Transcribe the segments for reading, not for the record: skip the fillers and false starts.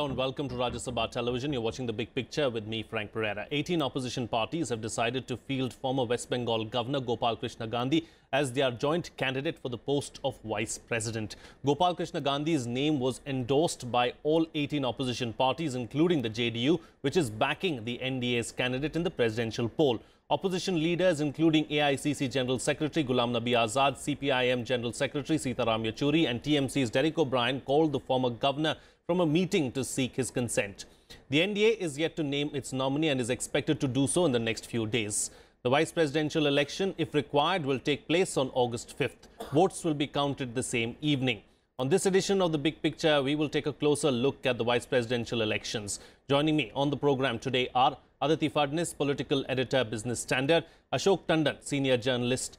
Hello and welcome to Rajya Sabha Television. You're watching The Big Picture with me, Frank Pereira. 18 opposition parties have decided to field former West Bengal Governor Gopal Krishna Gandhi as their joint candidate for the post of Vice President. Gopal Krishna Gandhi's name was endorsed by all 18 opposition parties, including the JDU, which is backing the NDA's candidate in the presidential poll. Opposition leaders, including AICC General Secretary Ghulam Nabi Azad, CPIM General Secretary Sitaram Yechuri and TMC's Derek O'Brien, called the former governor from a meeting to seek his consent. The NDA is yet to name its nominee and is expected to do so in the next few days. The vice presidential election, if required, will take place on August 5th. Votes will be counted the same evening. On this edition of The Big Picture, we will take a closer look at the vice presidential elections. Joining me on the program today are Aditi, Phadnis, political editor, Business Standard; Ashok Tandon, senior journalist;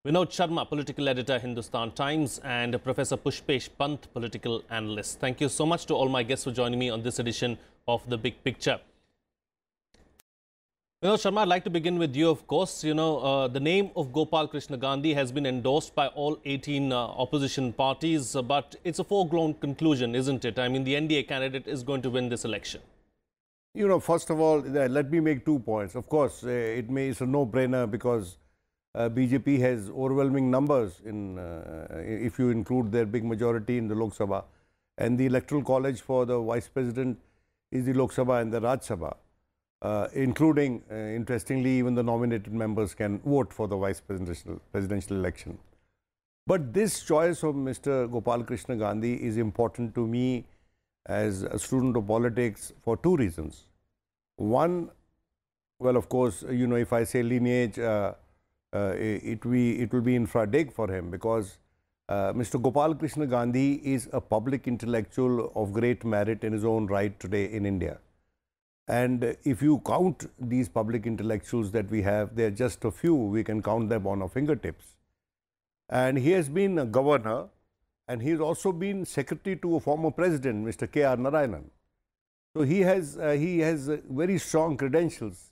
Vinod Sharma, political editor, Hindustan Times; and Professor Pushpesh, Pant, political analyst. Thank you so much to all my guests for joining me on this edition of The Big Picture. Vinod Sharma, I'd like to begin with you, of course. The name of Gopal Krishna Gandhi has been endorsed by all 18 opposition parties, but it's a foregone conclusion, isn't it? I mean, the NDA candidate is going to win this election. First of all, let me make 2 points. Of course, it's a no-brainer because BJP has overwhelming numbers if you include their big majority in the Lok Sabha. And the electoral college for the vice president is the Lok Sabha and the Raj Sabha, including, interestingly, even the nominated members can vote for the vice presidential election. But this choice of Mr. Gopal Krishna Gandhi is important to me as a student of politics for 2 reasons. One, well, of course, if I say lineage, it will be infra dig for him because Mr. Gopal Krishna Gandhi is a public intellectual of great merit in his own right today in India. And if you count these public intellectuals that we have, they are just a few. We can count them on our fingertips. And he has been a governor, and he has also been secretary to a former president, Mr. K.R. Narayanan. So he has very strong credentials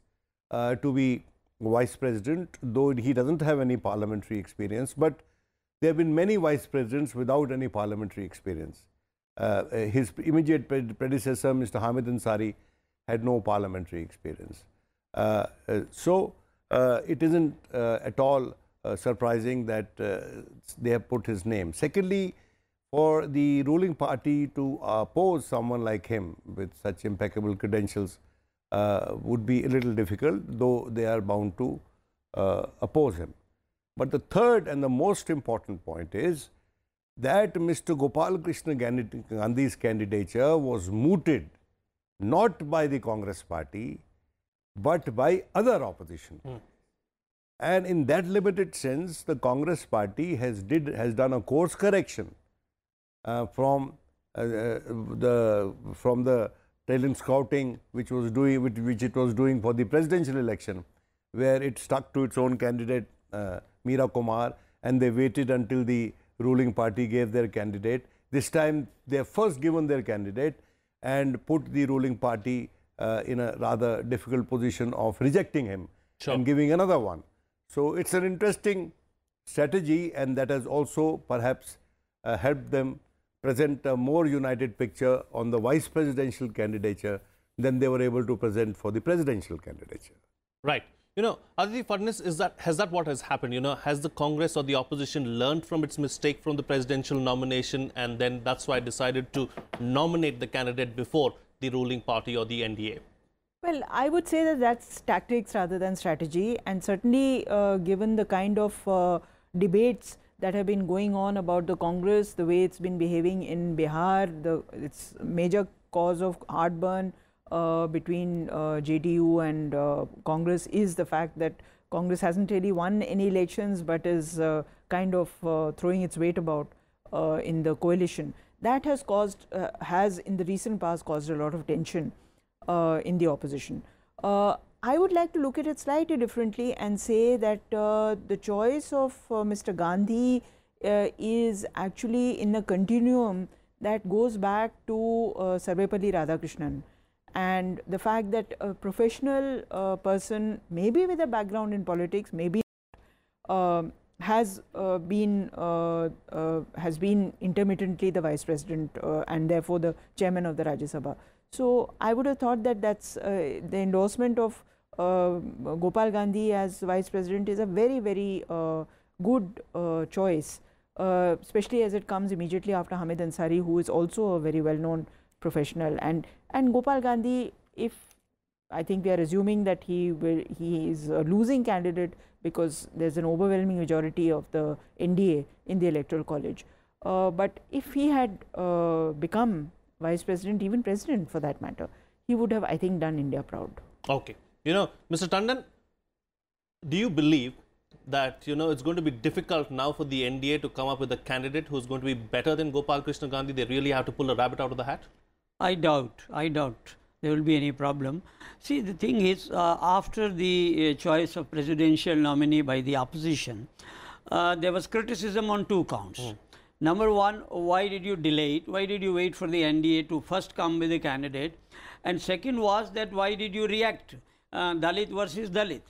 to be vice president, though he doesn't have any parliamentary experience. But there have been many vice presidents without any parliamentary experience. His immediate predecessor, Mr. Hamid Ansari, had no parliamentary experience. So it isn't at all surprising that they have put his name. Secondly, for the ruling party to oppose someone like him with such impeccable credentials would be a little difficult, though they are bound to oppose him. But the third and the most important point is that Mr. Gopal Krishna Gandhi's candidature was mooted not by the Congress party, but by other opposition. And in that limited sense, the Congress party has done a course correction from the talent scouting which it was doing for the presidential election, where it stuck to its own candidate Meera Kumar, and they waited until the ruling party gave their candidate. This time they have first given their candidate and put the ruling party in a rather difficult position of rejecting him and giving another one. So it's an interesting strategy, and that has also perhaps helped them present a more united picture on the vice presidential candidature than they were able to present for the presidential candidature. Right. Aditi, Phadnis, has that what has happened? Has the Congress or the opposition learned from its mistake from the presidential nomination, and then that's why decided to nominate the candidate before the ruling party or the NDA? Well, I would say that that's tactics rather than strategy, and certainly given the kind of debates that have been going on about the Congress, the way it's been behaving in Bihar, its major cause of heartburn between JDU and Congress is the fact that Congress hasn't really won any elections, but is kind of throwing its weight about in the coalition. That has caused, has in the recent past caused a lot of tension in the opposition. I would like to look at it slightly differently and say that the choice of Mr. Gandhi is actually in a continuum that goes back to Sarvepalli Radhakrishnan, and the fact that a professional person, maybe with a background in politics, maybe has been intermittently the vice president and therefore the chairman of the Rajya Sabha. So I would have thought that that's the endorsement of Gopal Gandhi as vice president is a very, very good choice, especially as it comes immediately after Hamid Ansari, who is also a very well-known professional. And Gopal Gandhi, if I think we are assuming that he is a losing candidate because there's an overwhelming majority of the NDA in the Electoral College. But if he had become vice president, even president for that matter, he would have, I think, done India proud. Okay. You know, Mr. Tandon, do you believe that, you know, it's going to be difficult now for the NDA to come up with a candidate who's going to be better than Gopal Krishna Gandhi? They really have to pull a rabbit out of the hat? I doubt there will be any problem. See, the thing is, after the choice of presidential nominee by the opposition, there was criticism on two counts. Number one, why did you delay it? Why did you wait for the NDA to first come with a candidate? And second was that why did you react? Dalit versus Dalit.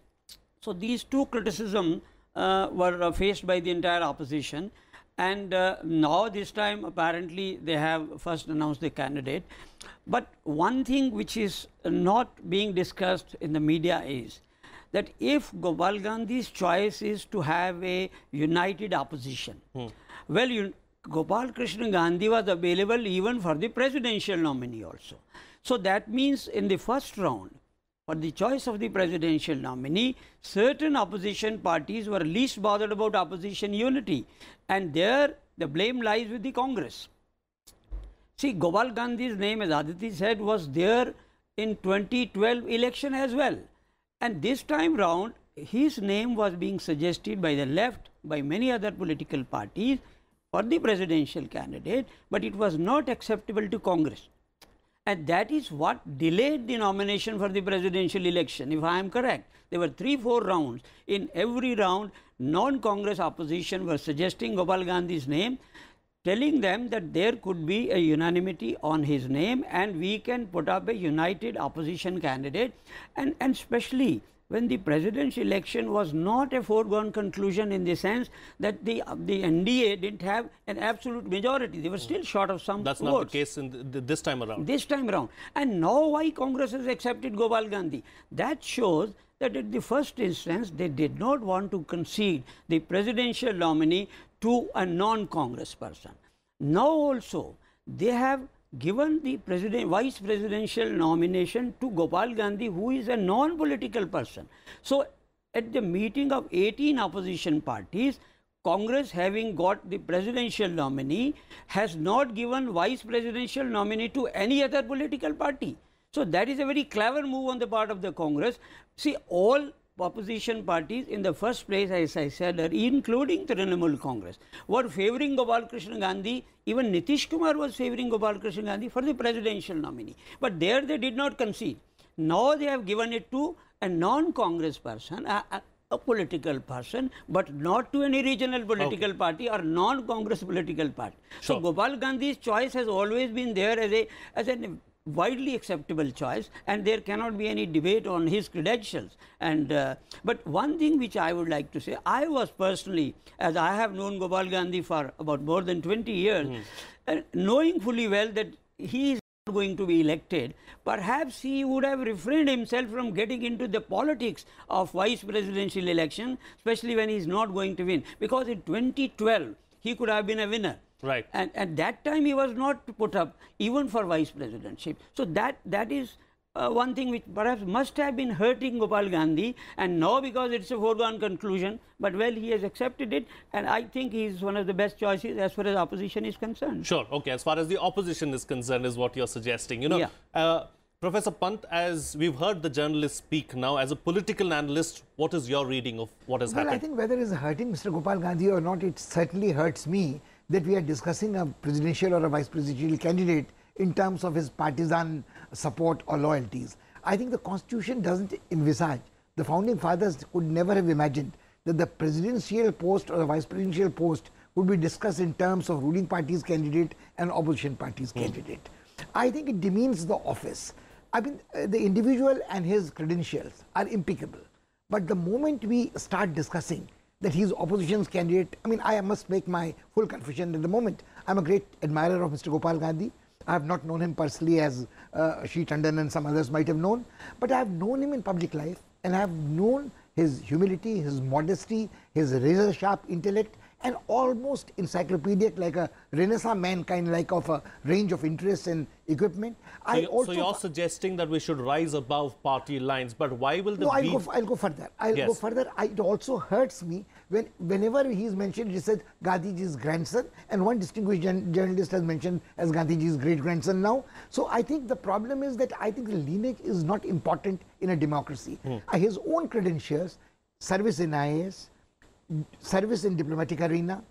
So these two criticisms were faced by the entire opposition. And now this time apparently they have first announced the candidate. But one thing which is not being discussed in the media is that if Gopal Gandhi's choice is to have a united opposition, well, Gopal Krishna Gandhi was available even for the presidential nominee also. So that means in the first round, for the choice of the presidential nominee, certain opposition parties were least bothered about opposition unity, and there the blame lies with the Congress. See, Gopal Gandhi's name, as Aditi said, was there in 2012 election as well, and this time round his name was being suggested by the left, by many other political parties for the presidential candidate, but it was not acceptable to Congress. And that is what delayed the nomination for the presidential election, if I am correct. There were 3-4 rounds. In every round, non-Congress opposition were suggesting Gopal Gandhi's name, telling them that there could be a unanimity on his name and we can put up a united opposition candidate. And especially when the presidential election was not a foregone conclusion in the sense that the NDA didn't have an absolute majority. They were still short of some That's votes. not the case in this time around. This time around. And now why Congress has accepted Gopal Gandhi? That shows that at the first instance, they did not want to concede the presidential nominee to a non-Congress person. Now also, they have given the vice presidential nomination to Gopal Gandhi, who is a non-political person. So, at the meeting of 18 opposition parties, Congress, having got the presidential nominee, has not given vice presidential nominee to any other political party. So, that is a very clever move on the part of the Congress. See, all opposition parties in the first place, as I said, including Trinamool Congress, were favouring Gopal Krishna Gandhi. Even Nitish Kumar was favouring Gopal Krishna Gandhi for the presidential nominee. But there they did not concede. Now they have given it to a non-Congress person, a political person, but not to any regional political party or non-Congress political party. Sure. So Gopal Gandhi's choice has always been there as a widely acceptable choice, and there cannot be any debate on his credentials. And but one thing which I would like to say, I was personally, as I have known Gopal Gandhi for about more than 20 years, knowing fully well that he is not going to be elected, perhaps he would have refrained himself from getting into the politics of vice presidential election, especially when he is not going to win, because in 2012 he could have been a winner. Right. And at that time he was not put up even for vice presidentship. So that is one thing which perhaps must have been hurting Gopal Gandhi, and now because it's a foregone conclusion, but well, he has accepted it, and I think he is one of the best choices as far as opposition is concerned. Sure. Okay. As far as the opposition is concerned is what you're suggesting. You know, Professor Pant, as we've heard the journalist speak now, as a political analyst, what is your reading of what has happened? I think whether it's hurting Mr. Gopal Gandhi or not, it certainly hurts me that we are discussing a presidential or a vice presidential candidate in terms of his partisan support or loyalties. I think the Constitution doesn't envisage, the founding fathers could never have imagined that the presidential post or the vice presidential post would be discussed in terms of ruling party's candidate and opposition party's candidate. I think it demeans the office. I mean, the individual and his credentials are impeccable. But the moment we start discussing that he's opposition's candidate. I mean, I must make my full confession at the moment. I'm a great admirer of Mr. Gopal Gandhi. I have not known him personally as Tandon and some others might have known, but I have known him in public life, and I have known his humility, his modesty, his razor-sharp intellect, and almost encyclopedic, like a Renaissance man kind, like of a range of interests and equipment. So you're suggesting that we should rise above party lines, but why will the... No, I'll go further. I'll go further. It also hurts me whenever he is mentioned, he says Gandhiji's grandson, and one distinguished journalist has mentioned as Gandhiji's great-grandson now. So I think the problem is that I think the lineage is not important in a democracy. His own credentials, service in IAS, service in diplomatic arena,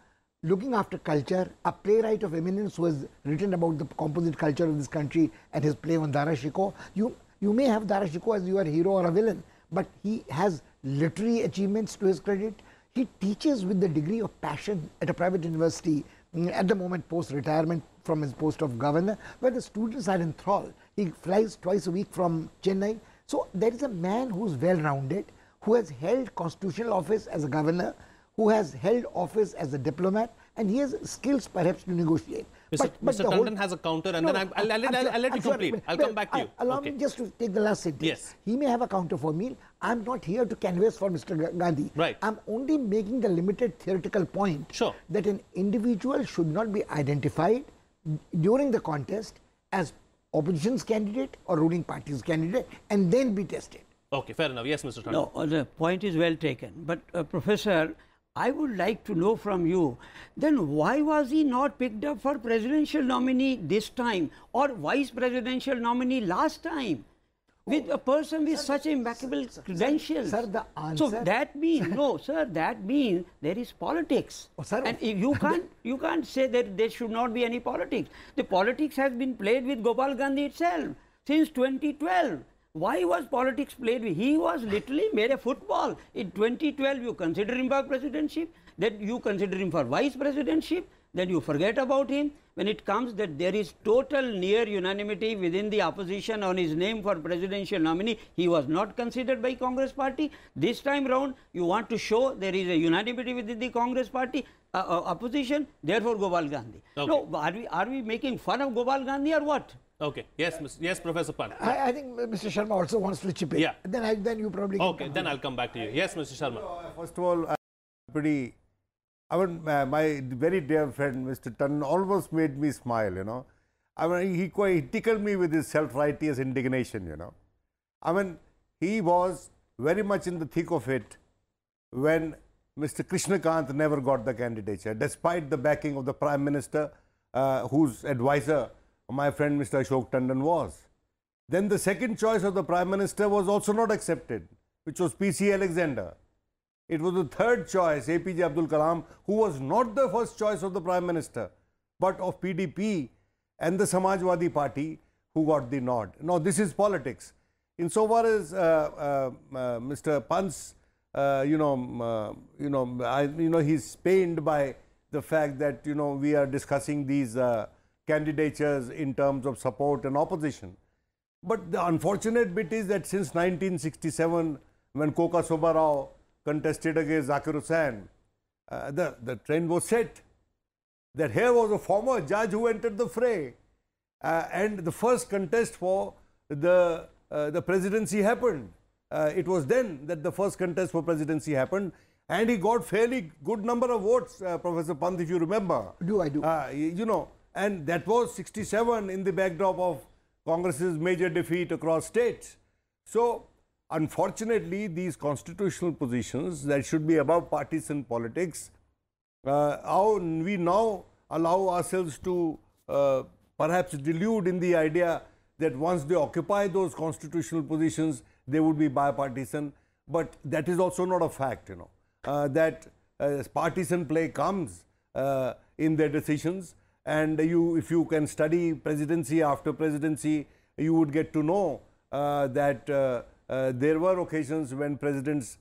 looking after culture, a playwright of eminence who has written about the composite culture of this country and his play on Dara Shikoh. You may have Dara Shikoh as your hero or a villain, but he has literary achievements to his credit. He teaches with the degree of passion at a private university at the moment post-retirement from his post of governor, where the students are enthralled. He flies twice a week from Chennai. So there is a man who is well-rounded, who has held constitutional office as a governor, who has held office as a diplomat, and he has skills perhaps to negotiate. Mr. Tandon has a counter, and then I'll let you complete. I'll come back to you. Allow me just to take the last sentence. Yes. He may have a counter for me. I'm not here to canvass for Mr. Gandhi. Right. I'm only making the limited theoretical point that an individual should not be identified during the contest as opposition's candidate or ruling party's candidate and then be tested. Okay, fair enough. Yes, Mr. Tandon. No, the point is well taken. But Professor, I would like to know from you, then why was he not picked up for presidential nominee this time or vice presidential nominee last time? With a person with such impeccable credentials. Sir, the answer... So that means, no, sir, that means there is politics. And if you can't say that there should not be any politics. The politics has been played with Gopal Gandhi itself since 2012. Why was politics played with? He was literally made a football. In 2012, you consider him for presidency, then you consider him for vice presidency, then you forget about him. When it comes that there is total near unanimity within the opposition on his name for presidential nominee, he was not considered by Congress party. This time round, you want to show there is a unanimity within the Congress party opposition, therefore Gopal Gandhi. Okay. No, are we making fun of Gopal Gandhi or what? Okay. Yes, Professor Pant. I think Mr. Sharma also wants to chip in. Yeah. Then you probably... Okay, then I'll come back to you. Yes, Mr. Sharma. First of all, my very dear friend, Mr. Tandon, almost made me smile, you know. I mean, he tickled me with his self-righteous indignation, you know. I mean, he was very much in the thick of it when Mr. Krishnakant never got the candidature, despite the backing of the Prime Minister, whose advisor my friend Mr. Ashok Tandon was. Then the second choice of the Prime Minister was also not accepted, which was P.C. Alexander. It was the third choice, APJ Abdul Kalam, who was not the first choice of the Prime Minister, but of PDP and the Samajwadi Party, who got the nod. Now, this is politics. Insofar as Mr. Pant's, he's pained by the fact that, we are discussing these candidatures in terms of support and opposition. But the unfortunate bit is that since 1967, when Koka Subbarao contested against Zakir Hussain, the trend was set that here was a former judge who entered the fray, and the first contest for the presidency happened. It was then that the first contest for presidency happened, and he got fairly good number of votes, Professor Pant, if you remember. I do. And that was 67 in the backdrop of Congress's major defeat across states. So, unfortunately, these constitutional positions that should be above partisan politics, we now allow ourselves to perhaps delude in the idea that once they occupy those constitutional positions, they would be bipartisan. But that is also not a fact, that partisan play comes in their decisions. And if you can study presidency after presidency, you would get to know that there were occasions when presidents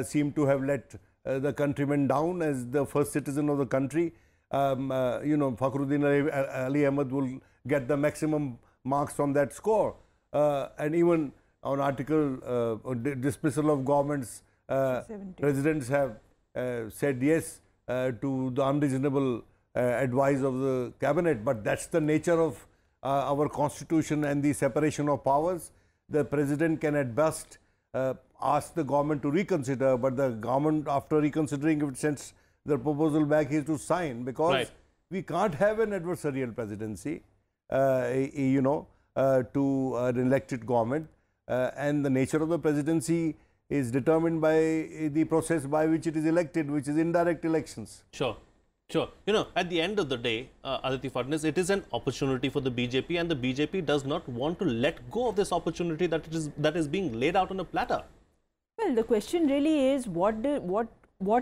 seem to have let the countrymen down as the first citizen of the country. Fakhruddin Ali Ahmad will get the maximum marks on that score. And even on article dismissal of governments, presidents have said yes to the unreasonable advice of the cabinet, but that's the nature of our constitution and the separation of powers. The president can at best ask the government to reconsider, but the government, after reconsidering, if it sends the proposal back, is to sign, because we can't have an adversarial presidency, to an elected government, and the nature of the presidency is determined by the process by which it is elected, which is indirect elections. Sure. Sure. You know, at the end of the day, Aditi Phadnis, it is an opportunity for the BJP, and the BJP does not want to let go of this opportunity that is being laid out on a platter. Well, the question really is what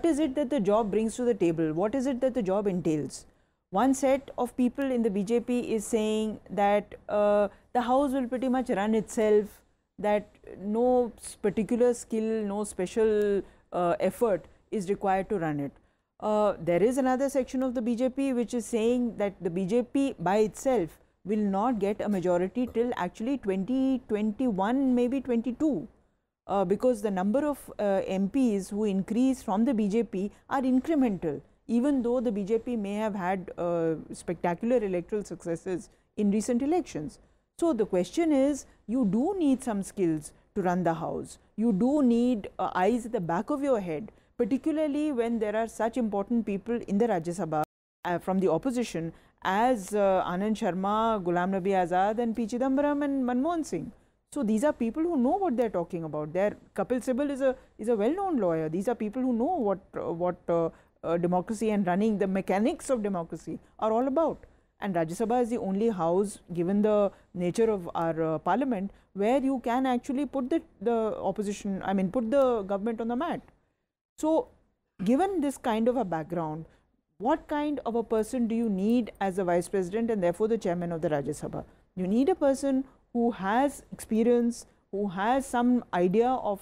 is it that the job brings to the table? What is it that the job entails? One set of people in the BJP is saying that the house will pretty much run itself, that no particular skill, no special effort is required to run it. There is another section of the BJP which is saying that the BJP by itself will not get a majority till actually 2021, maybe 22, because the number of MPs who increase from the BJP are incremental, even though the BJP may have had spectacular electoral successes in recent elections. So the question is, you do need some skills to run the house. You do need eyes at the back of your head, particularly when there are such important people in the Rajya Sabha from the opposition as Anand Sharma, Ghulam Nabi Azad and P. Chidambaram and Manmohan Singh. So these are people who know what they are talking about. Kapil Sibal is a well-known lawyer. These are people who know what democracy and running the mechanics of democracy are all about. And Rajya Sabha is the only house, given the nature of our parliament, where you can actually put the opposition, I mean put the government on the mat. So given this kind of a background, what kind of a person do you need as the vice president and therefore the chairman of the Rajya Sabha? You need a person who has experience, who has some idea of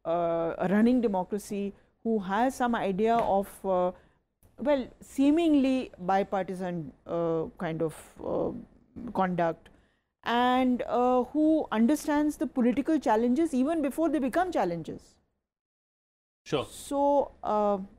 running democracy, who has some idea of well, seemingly bipartisan kind of conduct, and who understands the political challenges even before they become challenges. Sure. So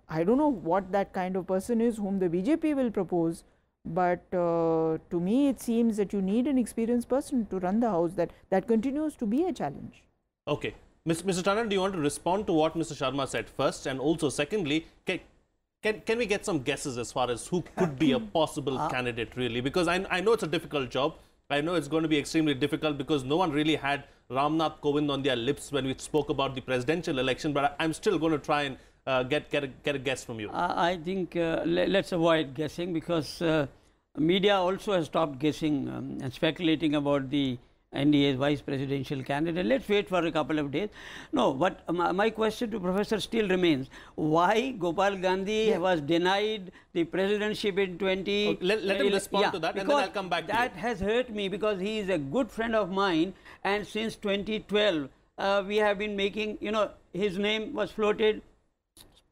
I don't know what that kind of person is whom the BJP will propose, but to me it seems that you need an experienced person to run the house. That continues to be a challenge. Okay. Mr. Tandon, do you want to respond to what Mr. Sharma said first? And also secondly, can we get some guesses as far as who could be a possible candidate really? Because I know it's a difficult job. I know it's going to be extremely difficult because no one really had Ramnath Kovind on their lips when we spoke about the presidential election, but I'm still going to try and get a guess from you. I think let's avoid guessing, because media also has stopped guessing and speculating about the NDA's vice presidential candidate. Let's wait for a couple of days. No, but my question to Professor still remains. Why Gopal Gandhi was denied the presidentship in 20... Okay, let him respond to that, and then I'll come back to you. That has hurt me, because he is a good friend of mine, and since 2012 we have been making, his name was floated,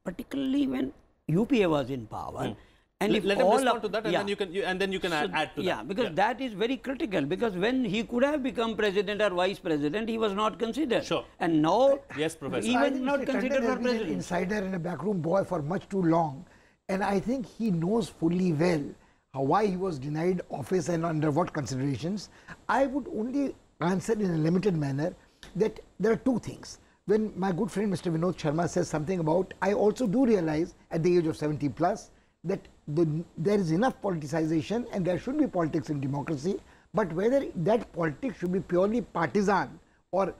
particularly when UPA was in power. And let him respond to that, and then you can add to that. Yeah, because that is very critical, because when he could have become president or vice president, he was not considered. Sure. And now, yes, Professor, even not considered for president. An insider and a backroom boy for much too long, and I think he knows fully well why he was denied office and under what considerations. I would only answer in a limited manner that there are two things. When my good friend Mr. Vinod Sharma says something about, I also do realize at the age of 70 plus that there is enough politicization and there should be politics in democracy, but whether that politics should be purely partisan, or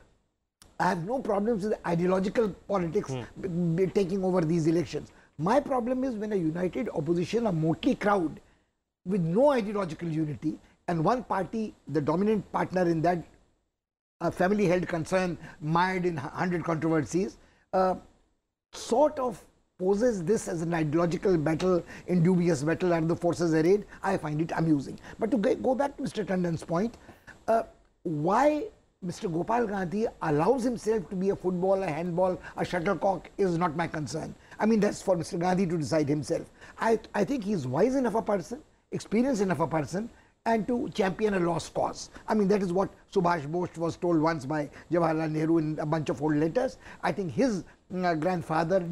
I have no problems with ideological politics taking over these elections. My problem is when a united opposition, a motley crowd with no ideological unity, and one party, the dominant partner in that family held concern, mired in 100 controversies, sort of poses this as an ideological battle, in dubious battle, and the forces arrayed. I find it amusing. But to go back to Mr. Tandon's point, why Mr. Gopal Gandhi allows himself to be a football, a handball, a shuttlecock is not my concern. I mean, that's for Mr. Gandhi to decide himself. I think he's wise enough a person, experienced enough a person, and to champion a lost cause. I mean, that is what Subhash Bose was told once by Jawaharlal Nehru in a bunch of old letters. I think his grandfather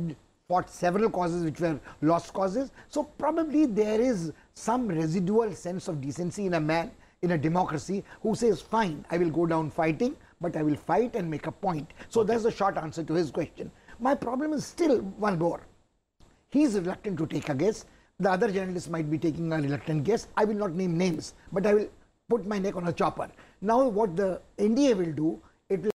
fought several causes which were lost causes. So probably there is some residual sense of decency in a man in a democracy who says, fine, I will go down fighting, but I will fight and make a point. So that's the short answer to his question. My problem is still one more. He is reluctant to take a guess. The other journalists might be taking a reluctant guess. I will not name names, but I will put my neck on a chopper. Now what the NDA will do, it will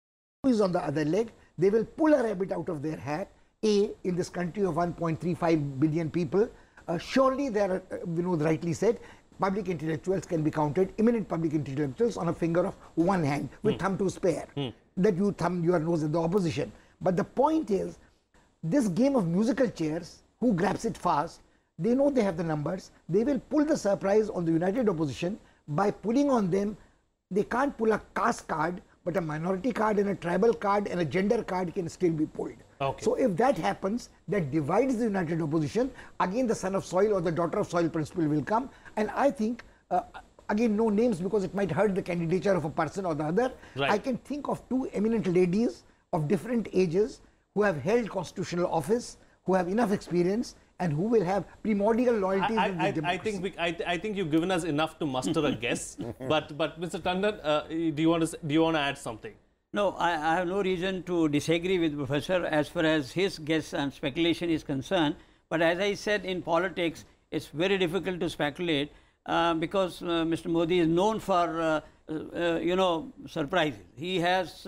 squeeze on the other leg. They will pull a rabbit out of their hat. In this country of 1.35 billion people, surely there are, Vinod rightly said, public intellectuals can be counted, eminent public intellectuals on a finger of one hand with thumb to spare. That you thumb your nose at the opposition. But the point is, this game of musical chairs, who grabs it fast, they know they have the numbers. They will pull the surprise on the united opposition by pulling on them. They can't pull a caste card, but a minority card and a tribal card and a gender card can still be pulled. Okay. So if that happens, that divides the united opposition. Again, the son of soil or the daughter of soil principle will come. And I think, again, no names because it might hurt the candidature of a person or the other. Right. I can think of two eminent ladies of different ages who have held constitutional office, who have enough experience, and who will have primordial loyalties in the democracy. I think you've given us enough to muster a guess. But Mr. Tandon, do you want to add something? No, I have no reason to disagree with Professor as far as his guess and speculation is concerned. But as I said, in politics, it's very difficult to speculate because Mr. Modi is known for, surprises. He has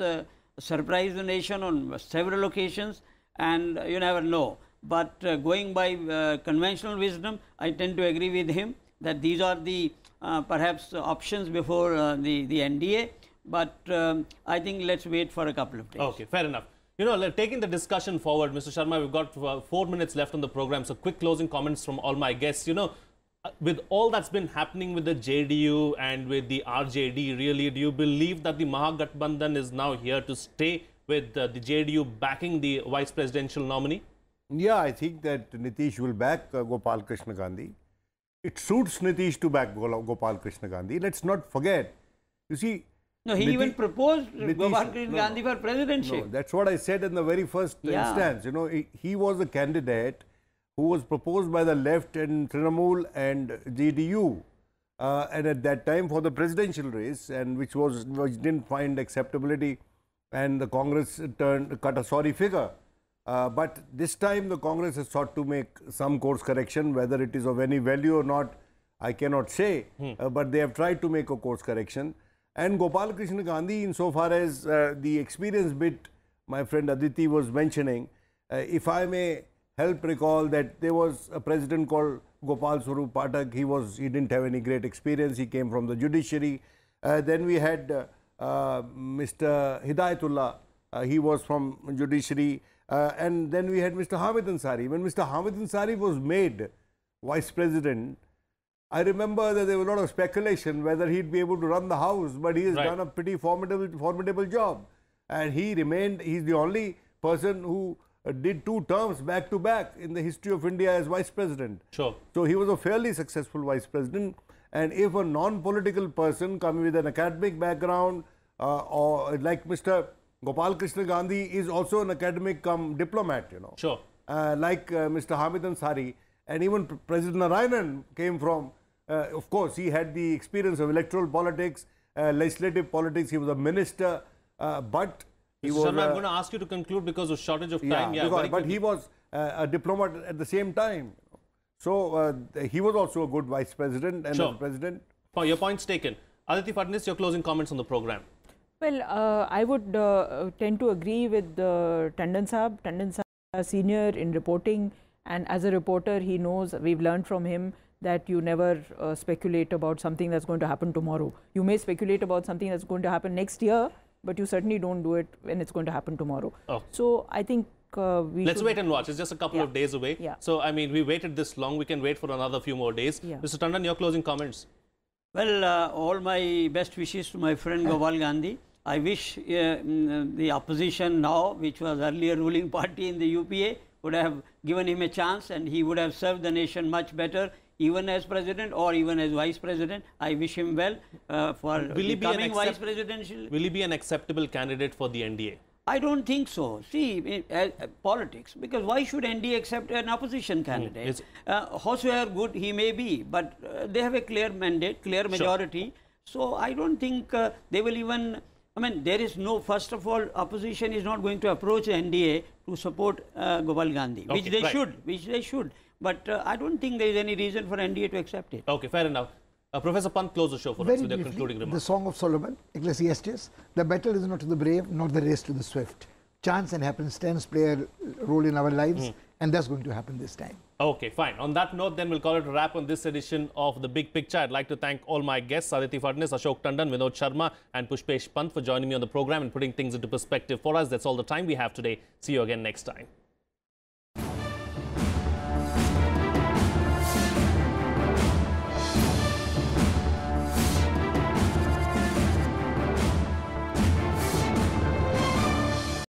surprised the nation on several occasions, and you never know. But going by conventional wisdom, I tend to agree with him that these are the perhaps options before the NDA. But I think let's wait for a couple of days. Okay, fair enough. Taking the discussion forward, Mr. Sharma, we've got 4 minutes left on the program. So quick closing comments from all my guests. With all that's been happening with the JDU and with the RJD, really, do you believe that the Mahagathbandhan is now here to stay with the JDU backing the vice presidential nominee? Yeah, I think that Nitish will back Gopal Krishna Gandhi. It suits Nitish to back Gopal Krishna Gandhi. Let's not forget. You see, no, he even proposed Gopal Krishna Gandhi for presidency. No, that's what I said in the very first instance. He was a candidate who was proposed by the left and Trinamool and JDU, and at that time for the presidential race, and which didn't find acceptability, and the Congress cut a sorry figure. But this time the Congress has sought to make some course correction. Whether it is of any value or not, I cannot say. But they have tried to make a course correction. And Gopal Krishna Gandhi, insofar as the experience bit my friend Aditi was mentioning, if I may help recall that there was a president called Gopal Swarup Pathak. He didn't have any great experience. He came from the judiciary. Then we had Mr. Hidayatullah. He was from judiciary. And then we had Mr. Hamid Ansari. When Mr. Hamid Ansari was made vice president, I remember that there was a lot of speculation whether he'd be able to run the house, but he has done a pretty formidable job. And he's the only person who did 2 terms back to back in the history of India as vice president. Sure. So he was a fairly successful vice president. And if a non-political person coming with an academic background, or like Mr. Gopal Krishna Gandhi is also an academic diplomat, Sure. Like Mr. Hamid Ansari, and even President Narayanan came from, of course, he had the experience of electoral politics, legislative politics. He was a minister, but he was. Sharma, I'm going to ask you to conclude because of shortage of time. But he was a diplomat at the same time. So he was also a good vice president and as president. Your point's taken. Aditi, Phadnis, your closing comments on the program. Well, I would tend to agree with Tandon Saab. Tandon Saab is senior in reporting, and as a reporter, he knows, we've learned from him that you never speculate about something that's going to happen tomorrow. You may speculate about something that's going to happen next year, but you certainly don't do it when it's going to happen tomorrow. So I think let's wait and watch. It's just a couple of days away. So, I mean, we waited this long. We can wait for another few more days. Mr. Tandon, your closing comments. Well, all my best wishes to my friend Gopal Gandhi. I wish the opposition now, which was earlier ruling party in the UPA, would have given him a chance and he would have served the nation much better, even as president or even as vice president. I wish him well for becoming vice presidential. Will he be an acceptable candidate for the NDA? I don't think so. See, politics, because why should NDA accept an opposition candidate? Howsoever good he may be, but they have a clear mandate, clear majority. So I don't think they will even, I mean, there is no, first of all, opposition is not going to approach NDA to support Gopal Gandhi, which they should. But I don't think there is any reason for NDA to accept it. Okay, fair enough. Professor Pant, close the show for us with your concluding remarks. The Song of Solomon, Ecclesiastes, the battle is not to the brave, nor the race to the swift. Chance and happenstance play a role in our lives, and that's going to happen this time. Okay, fine. On that note, then we'll call it a wrap on this edition of The Big Picture. I'd like to thank all my guests, Aditi Phadnis, Ashok Tandon, Vinod Sharma, and Pushpesh Pant for joining me on the program and putting things into perspective for us. That's all the time we have today. See you again next time.